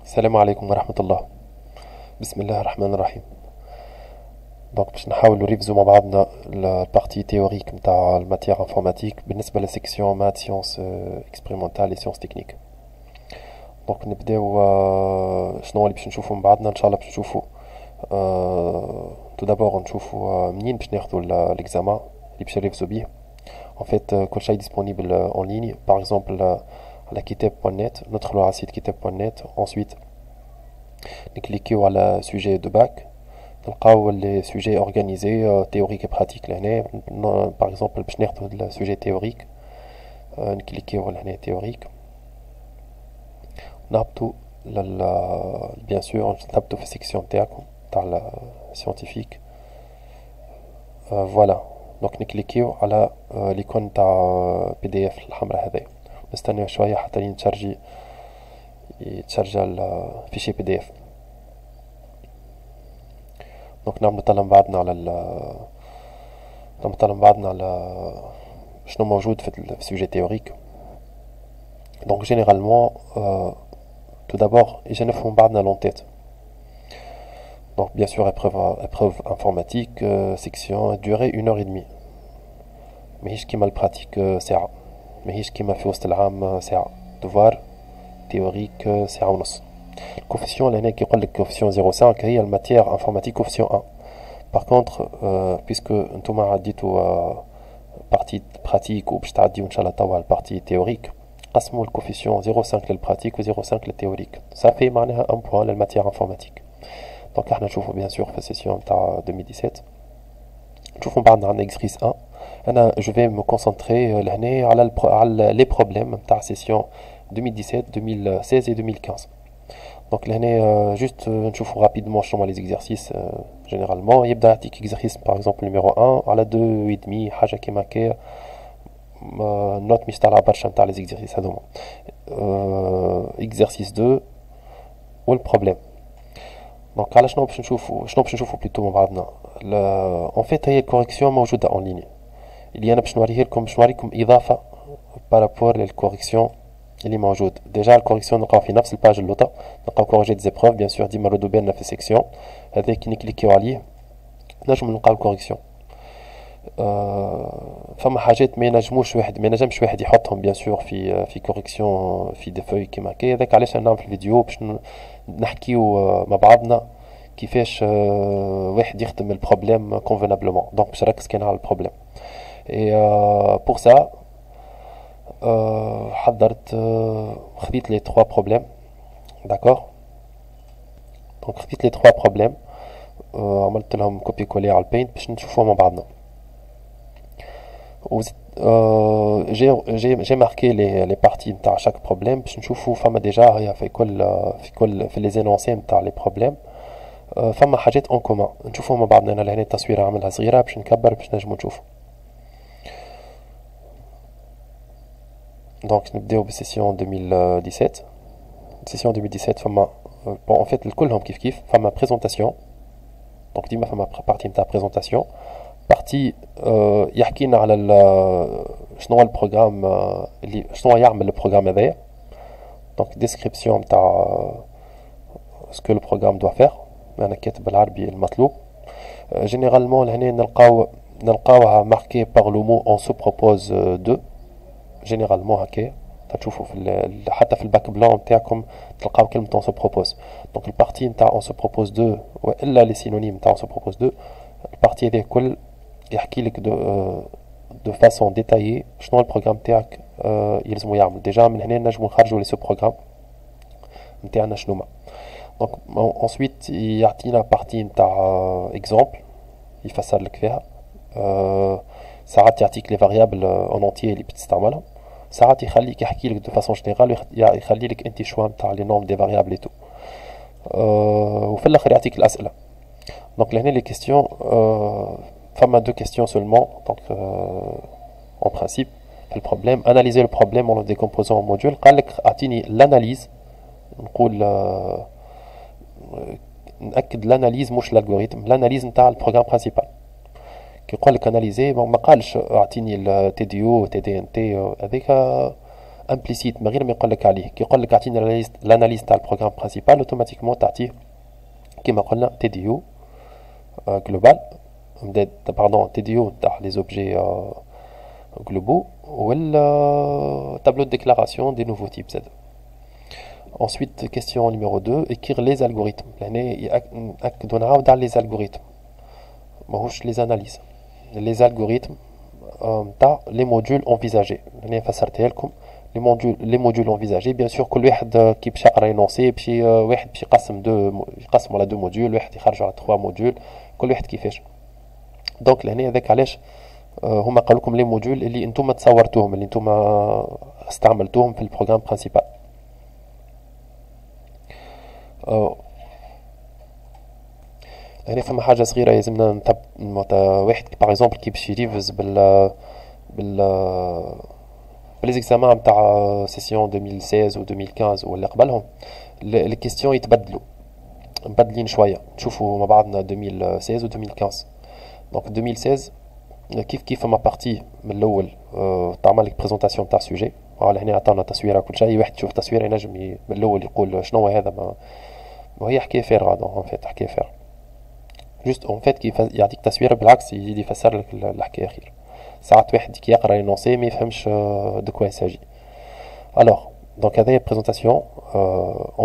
السلام عليكم ورحمة الله. بسم الله الرحمن الرحيم. دونك باش نحاولوا ريفزو مع بعضنا البارتي تيوريك نتاع الماتيير انفورماتيك بالنسبة للسيكسيون مات سيونس اكسبيريمونتال سيونس تكنيك. دونك نبداو شنو اللي باش نشوفوا من بعضنا ان شاء الله. باش نشوفوا تو دابور نشوفوا منين باش ناخذوا ليكزامان اللي باش نريفزو بيه. En fait, كل شيء disponible en ligne. Par exemple, على كتاب.net ندخلوا على سيت كتاب.net. Ensuite نكليكيو على sujet de bac. نلقاو les sujets organisés théoriques et pratiques لهنا. Par exemple باش ناخذوا السوجي تhéorique نكليكيو لهنا théorique. نهبطوا bien sûr نهبطوا في السيكسيون تاعكم تاع scientifique. Voilà. دونك نكليكيو على ليكون تاع بي دي اف الحمراء هذا. نستناو شويه حتى يتشارجا الفيشي بي دي اف. دونك نعملو طلع بعضنا على شنو موجود في السوجي تيوريك. دونك جينيرالمون tout d'abord اجا نفهم بعضنا لون تيت. Donc bien sûr épreuve informatique, section durée 1h30. ماهيش كيما البراتيك ساعة. ماهيش كيما في وسط العام ساعة. devoir théorique ساعة ونص. الكوفيسيون لهنا كيقول لك كوفيسيون 0.5 هي الماتيير انفورماتيك كوفيسيون 1. Par contre puisque نتوما عديتوا بارتي براتيك وباش تعديو ان شاء الله توا البارتي تيوريك قسموا الكوفيسيون 0.5 للبراتيك و 0.5 للتيوريك. صافي معناها 1 بوان للماتيير انفورماتيك. دونك احنا نشوفوا بيان سور في السيسيون تاع 2017 نشوفوا بعضنا عندنا اكزرسيس 1. انا جو في مو كونسونطري لهنا على لي بروبليم تاع سيسيون 2017 2016 et 2015. دونك لهنا جوست نشوفوا رابيدمون شنو هما لي زيكزارسيس. جينيرالمون يبدا يعطيك اكزرسيس باغ اكزومبل نيميرو 1 على 2 et demi حاجه كيما هكا. نوت مش طالعه برشا نتاع لي زيكزارسيس هذوما. اكزرسيس 2 والبروبليم. دونك على شنو باش نشوفوا بليتو مع بعضنا. اون فيت هي الكوريكسيون موجوده اون ليني اللي انا باش نوريكم اضافه بارابور للكوريكسيون اللي موجود ديجا. الكوريكسيون نلقاو في نفس الباج اللوطه. نلقاو كوريجي دي زيبروف بيان سور ديما ردوا بالنا في السيكسيون هذا كي نكليكيو عليه نجمو نلقاو الكوريكسيون. فما حاجات ما ينجمش واحد يحطهم بيان سور في كوريكسيون في دي فوي كيما هكا. هذاك علاش انا نعمل في الفيديو باش نحكيو مع بعضنا كيفاش واحد يخدم البروبليم كونفينابلومون. دونك باش نركز كان على البروبليم. اي بور سا حضرت خديت لي 3 بروبليم. داكور. دونك خديت لي 3 بروبليم عملت لهم كوبي كولي على البينت باش نشوفوهم مع بعضنا. j'ai marqué les parties نتاع chaque problème باش نشوفوا فما ديجا هي في لي زينونسي نتاع لي بروبليم فما حاجات اون كومون نشوفوا مع بعضنا. انا لهنا التصويره عاملها صغيره باش نكبر باش نجمو نشوفوا. دونك نبداو بالسيسيون 2017. سيسيون 2017 فما بون ان فيت كلهم كيف فما بريزونطاسيون. دونك ديما فما بارتي نتاع بريزونطاسيون بارتي يحكينا على شنو هو البروغرام اللي شنو يعمل البروغرام هذايا. دونك ديسكريبسيون نتاع سكو البروغرام دوا فير. انا كاتب بالعربي المطلوب. جينيرالمون لهنا نلقاوها ماركي باغ لو مو اون سو بروبوز دو. جينيرالمون هكا تشوفوا حتى في الباك بلان نتاعكم تلقاو كلمه اون سو بروبوز. دونك البارتي نتاع اون سو بروبوز دو والا لي سينونيم نتاع اون سو بروبوز دو البارتي هذه كل يحكي لك دو فاسون ديتايي شنو البروغرام تاعك يلزمو يعمل. ديجا من هنا نجمو نخرجوا لي سو بروغرام نتاعنا شنوما. دونك انسويت يعطينا بارتي نتاع اكزومبل يفسر لك فيها. ساعات يعطيك لي فاريابل اون اونتيي اللي بتستعملهم. ساعات يخليك يحكي لك دو فاسون جينيرال يخلي لك انت شوا نتاع لي نوم دي فاريابل تو. وفي الاخر يعطيك الاسئله. دونك لهنا لي كيستيون فما 2 questions seulement. Donc en principe le problème analyser le problème en le décomposant en modules. قال لك اعطيني l'analyse نقول نأكد l'analyse مش l'algorithme l'analyse نتاع البروغرام برينسيبال. كي يقول لك اناليزي ما قالش اعطيني التي دي او تي دي ان تي هذيك implicite من غير ما يقول لك عليه كي يقول لك اعطيني l'analyse تاع البروغرام برينسيبال اوتوماتيكمون تعطيه كيما قلنا تي دي يو global pardon TDO تاع les objets globaux ou le tableau de déclaration des nouveaux types Z. Ensuite, question numéro 2, écrire les algorithmes. L'année, on a les algorithmes. Les analyses. Les algorithmes, les modules envisagés. Les modules envisagés, bien sûr, que le qui peut énoncer, puis واحد يقسم يقسم على 2 modules, واحد يخرج على 3 modules, كل واحد كيفاش. دونك لهنا هذاك علاش هما قالوا لكم لي موديول اللي انتم تصورتوهم اللي انتم استعملتوهم في البروغرام برينسيبال. هنا فما حاجه صغيره لازمنا نتبع واحد باغ اكزومبل كي باش يريفز بلي زيكزامان نتاع سيسيون 2016 و 2015 ولا قبلهم لي كيستيون يتبدلوا مبدلين شويه نشوفوا مع بعضنا 2016 و 2015. دونك 2016 كيف فما بارتي من الاول تعمل لك بريزونطاسيون تاع سوجي على هنا عطانا تصويره كل شيء واحد يشوف تصويره ينجم من الاول يقول شنو هذا ما وهي حكايه فارغه دونك فيت حكايه فارغه جوست اون فيت كيف يعطيك تصويره بالعكس يزيد يفسر لك الحكايه خير. ساعات واحد كي يقرا ينونسي ما يفهمش دو كوا يساجي. الوغ دونك هذه présentation.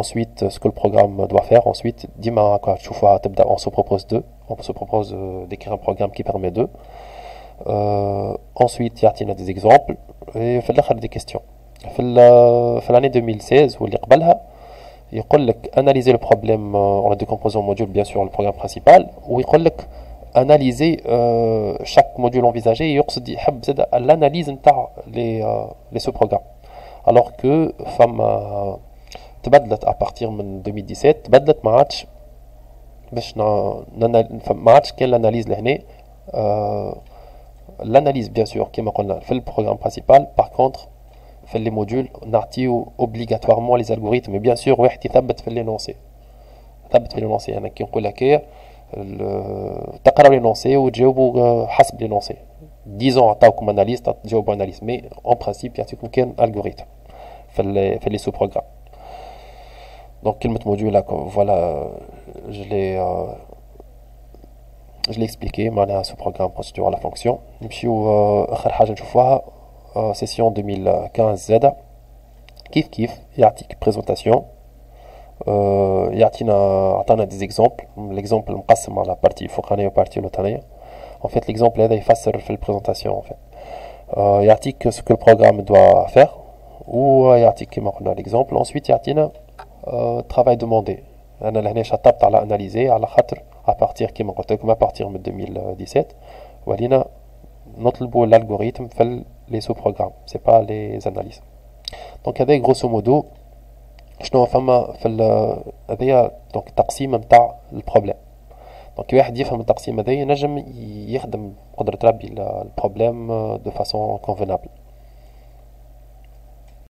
Ensuite ce que le programme doit faire ensuite ديما تشوفوها تبدا on se propose d'écrire un programme qui permet de ensuite يعطينا des exemples et في الاخر des questions. في l'année 2016 واللي قبلها يقول لك analyser le problème en le décomposant en modules bien sûr le programme principal ويقول لك analyser chaque module envisagé يقصد يحب زاد l'analyse نتاع les sous-programmes. alors que فما تبدلت à partir من 2017 تبدلت ما عادش باش ما عادش كان l'analyse لهنا l'analyse bien sûr كما قلنا في البروغرام principal. par contre في les modules نعطيو obligatoirement les algorithmes mais bien sûr واحد يثبت في l'énoncé ثبت في l'énoncé انا كي نقول هكايا تقراو l'énoncé وتجاوبوا حسب l'énoncé. disons عطاوكم analyse تجاوبوا analyse mais en principe يعطيكم كان algorithme في les sous-programmes. donc كلمة module voilà je l'ai expliqué معناها sous-programme procédure à la fonction. نمشيو آخر حاجة نشوفوها session 2015 زادة كيف يعطيك présentation عطانا des exemples. l'exemple مقسم على partie فوقانية و partie لوطانية. en fait l'exemple هذا يفسر في البريزونطاسيون en fait يعطيك ce que le programme doit faire ويعطيك كما قلنا l'exemple. ensuite يعطينا travail demandé. انا لهنا شطبت على analyser على خاطر à partir كما قلت لكم à partir من 2017 ولينا نطلبوا l'algorithme في les sous-programmes c'est pas les analyses. donc هذا grosso modo شنو فما في هذايا دونك التقسيم نتاع البروبليم. دونك واحد يفهم التقسيم هذايا ينجم يخدم قدرة ربي البروبليم دو فاسون كونفينابل.